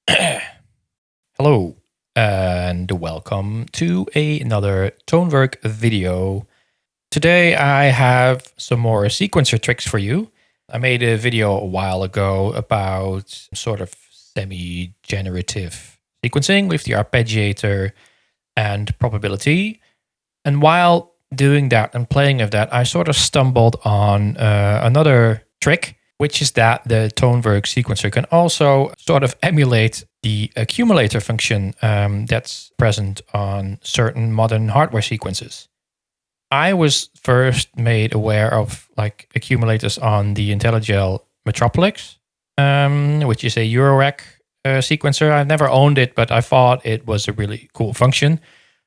Hello and welcome to another Tonverk video. Today I have some more sequencer tricks for you. I made a video a while ago about sort of semi-generative sequencing with the arpeggiator and probability. And while doing that and playing with that, I sort of stumbled on another trick, which is that the Tonverk sequencer can also sort of emulate the accumulator function that's present on certain modern hardware sequences. I was first made aware of like accumulators on the Intellijel Metropolix, which is a Eurorack sequencer. I've never owned it, but I thought it was a really cool function.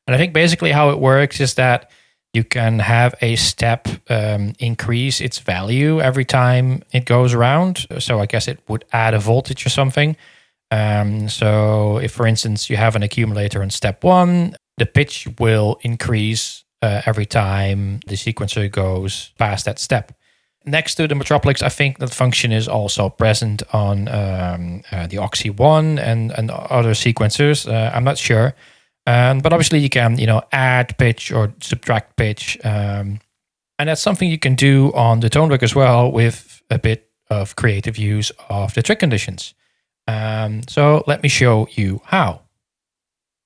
And I think basically how it works is that you can have a step increase its value every time it goes around. So I guess it would add a voltage or something. So if, for instance, you have an accumulator on step 1, the pitch will increase every time the sequencer goes past that step. Next to the Metropolix, I think that function is also present on the Oxy 1 and other sequencers. I'm not sure. But obviously you can, add pitch or subtract pitch. And that's something you can do on the Tonverk as well with a bit of creative use of the trig conditions. So let me show you how.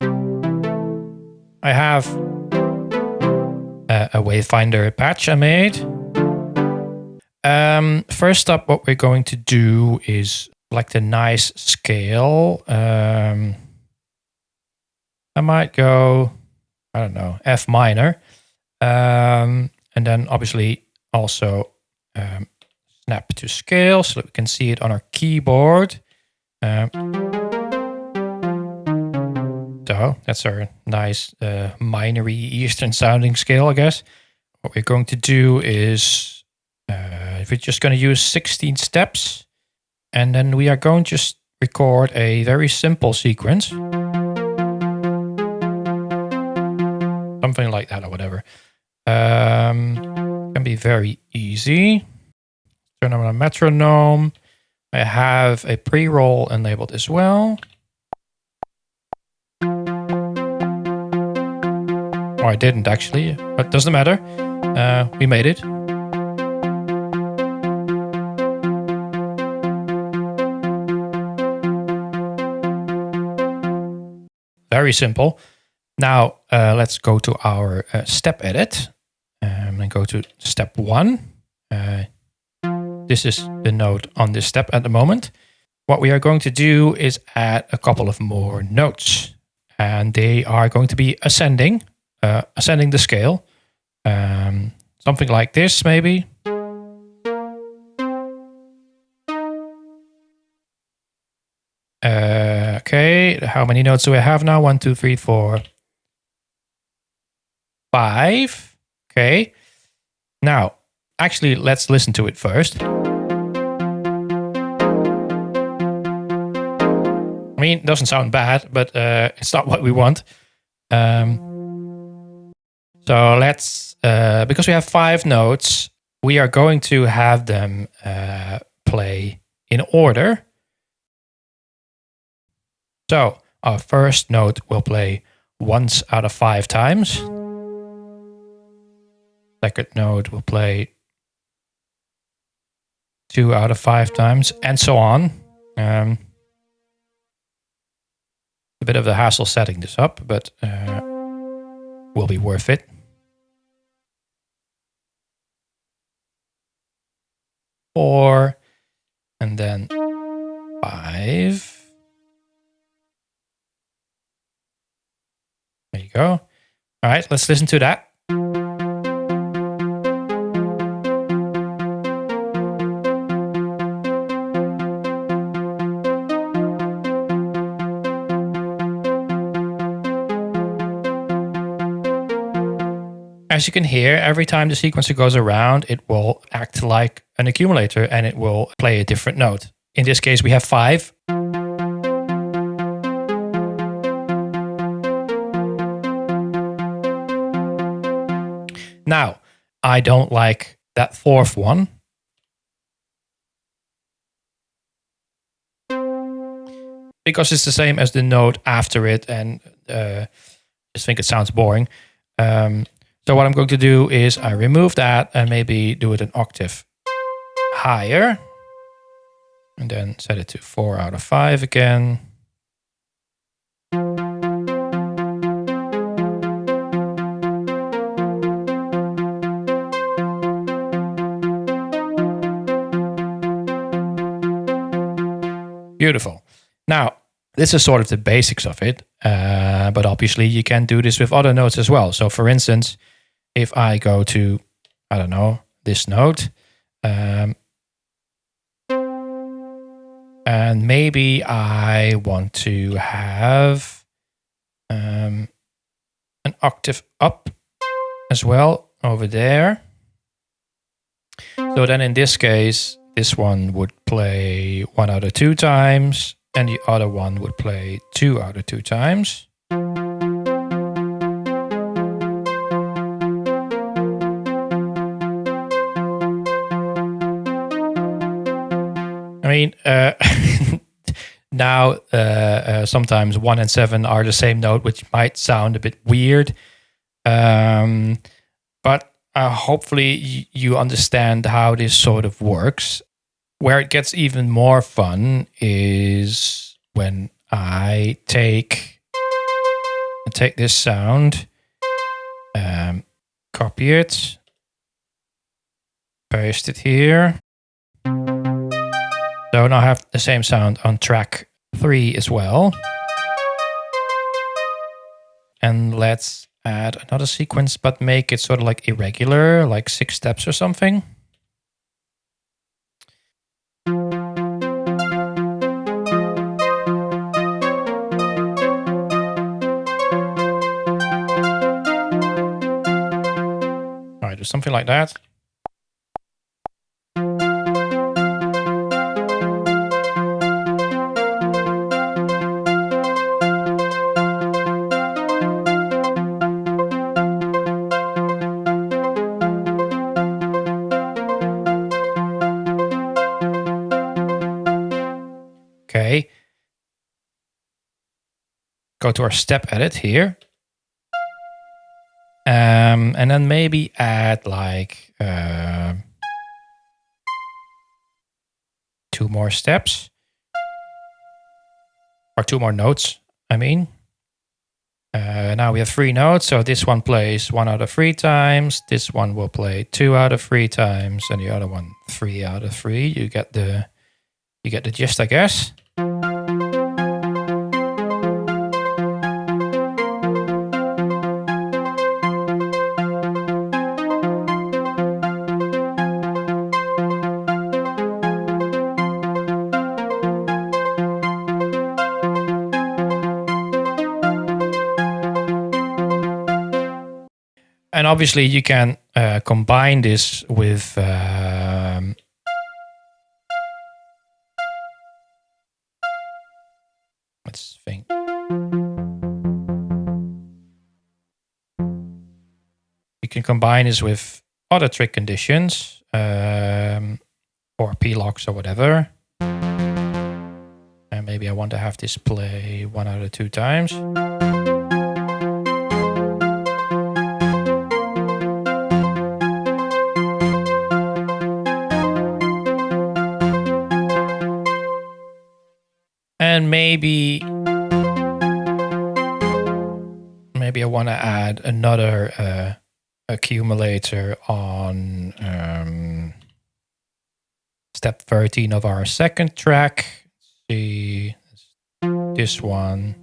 I have a Wavefinder patch I made. First up, what we're going to do is select a nice scale. I might go, I don't know, F minor. And then obviously also snap to scale so that we can see it on our keyboard. So that's our nice minory Eastern sounding scale, I guess. What we're going to do is, if we're just going to use 16 steps, and then we are going to just record a very simple sequence. Something like that or whatever. Can be very easy. Turn on a metronome. I have a pre-roll enabled as well. Oh, I didn't actually, but doesn't matter. We made it. Very simple. Now let's go to our step edit and go to step 1. This is the note on this step at the moment. What we are going to do is add a couple of more notes, and they are going to be ascending the scale. Something like this, maybe. Okay, how many notes do I have now? 1, 2, 3, 4, 5. Okay. Now, actually, let's listen to it first. I mean, it doesn't sound bad, but it's not what we want. So let's, because we have 5 notes, we are going to have them play in order. So our first note will play once out of 5 times. Second note will play 2 out of 5 times, and so on. A bit of the hassle setting this up, but will be worth it. Four, and then 5. There you go. All right, let's listen to that. As you can hear, every time the sequencer goes around, it will act like an accumulator and it will play a different note. In this case, we have 5. Now, I don't like that 4th one. because it's the same as the note after it, and just think it sounds boring. So what I'm going to do is I remove that and maybe do it an octave higher, and then set it to 4 out of 5 again. Beautiful. Now, this is sort of the basics of it, but obviously you can do this with other notes as well. So for instance, if I go to, I don't know, this note, and maybe I want to have an octave up as well over there. So then in this case, this one would play 1 out of 2 times, and the other one would play 2 out of 2 times. I mean, now sometimes 1 and 7 are the same note, which might sound a bit weird. But hopefully you understand how this sort of works. Where it gets even more fun is when I take this sound, copy it, paste it here. So now I have the same sound on track 3 as well. And let's add another sequence, but make it sort of like irregular, like 6 steps or something. All right, do something like that. Okay. Go to our step edit here. And then maybe add like 2 more steps. Or 2 more notes, I mean. Now we have 3 notes, so this one plays 1 out of 3 times. This one will play 2 out of 3 times, and the other one 3 out of 3. You get the gist, I guess. And obviously you can combine this with let's think. You can combine this with other trig conditions or p-locks or whatever. And maybe I want to have this play 1 out of 2 times. And maybe I want to add another accumulator on step 13 of our second track. Let's see, this one.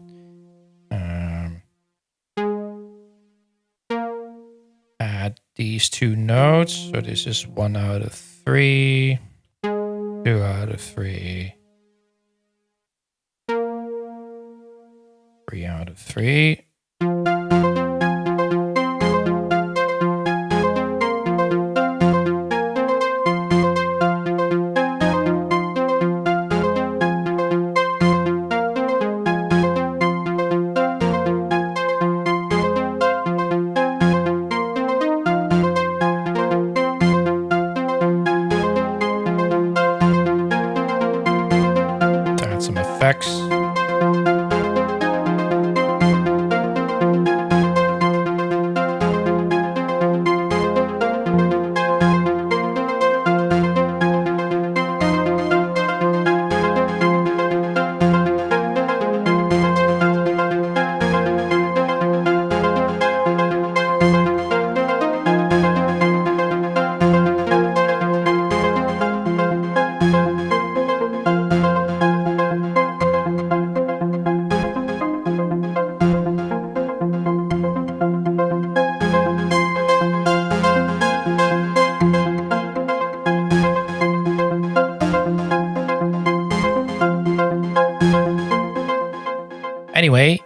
Add these 2 notes. So this is 1 out of 3, 2 out of 3. 3 out of 3. Add some effects. Anyway,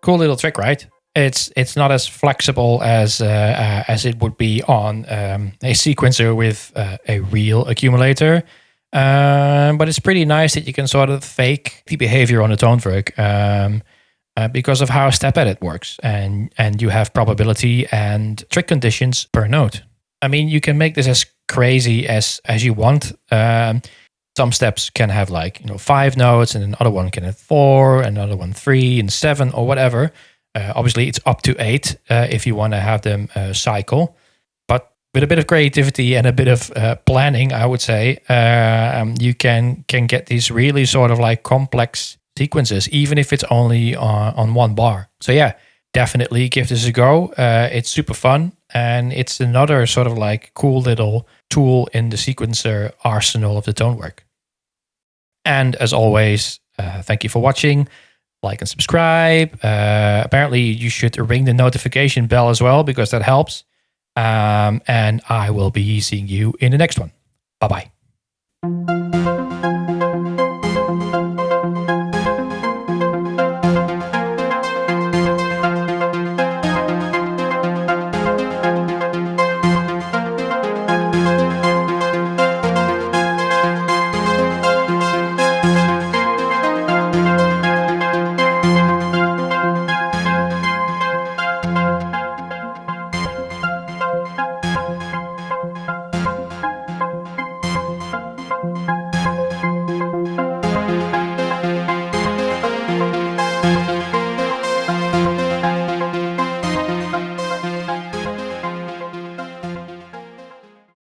cool little trick, right? It's not as flexible as it would be on a sequencer with a real accumulator, but it's pretty nice that you can sort of fake the behavior on the Tonverk because of how step edit works, and you have probability and trig conditions per note. I mean, you can make this as crazy as you want. Some steps can have like 5 notes, and another one can have 4, another one 3 and 7 or whatever. Obviously, it's up to 8 if you want to have them cycle. But with a bit of creativity and a bit of planning, I would say, you can get these really sort of like complex sequences, even if it's only on one bar. So yeah, definitely give this a go. It's super fun, and it's another sort of like cool little tool in the sequencer arsenal of the Tonverk. And as always, thank you for watching. Like and subscribe. Apparently, you should ring the notification bell as well, because that helps. And I will be seeing you in the next one. Bye-bye.